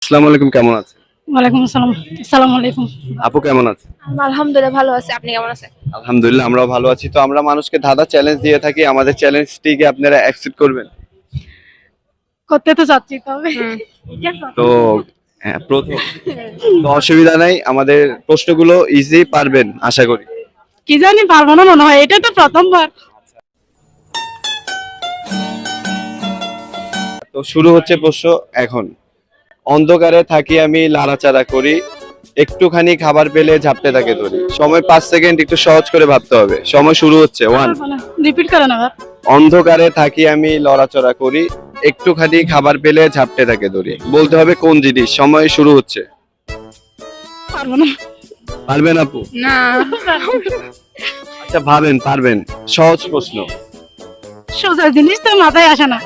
আসসালামু আলাইকুম, কেমন আছেন? ওয়ালাইকুম আসসালাম। আসসালামু আলাইকুম। আপু কেমন আছেন? আলহামদুলিল্লাহ ভালো আছি। আপনি কেমন আছেন? আলহামদুলিল্লাহ, আমরাও ভালো আছি। তো আমরা মানুষকে ধাঁধা চ্যালেঞ্জ দিয়ে থাকি, আমাদের চ্যালেঞ্জটিকে আপনারা অ্যাকসেপ্ট করবেন? করতে তো চাচ্ছি তবে তো হ্যাঁ, প্রথম তো অসুবিধা নাই, আমাদের প্রশ্নগুলো ইজি পারবেন আশা করি। কি জানি পারবো না মনে হয়, এটা তো প্রথমবার। তো শুরু হচ্ছে প্রশ্ন এখন। অন্ধকারে থাকি আমি, লাড়াচাড়া করি, একটুখানি খাবার পেলে ঝাপটে থাকে ধরি। সময় 5 সেকেন্ড, একটু সহজ করে ভাবতে হবে। সময় শুরু হচ্ছে 1। রিপিট করেন আবার। অন্ধকারে থাকি আমি, লড়াচড়া করি, একটুখানি খাবার পেলে ঝাপটে থাকে ধরি। বলতে হবে কোন জিনিস। সময় শুরু হচ্ছে। পারবো না। পারবেন আপু? না আচ্ছা ভাবেন, পারবেন। সহজ প্রশ্ন। সোজা জিনিস তো মাথায় আসে না।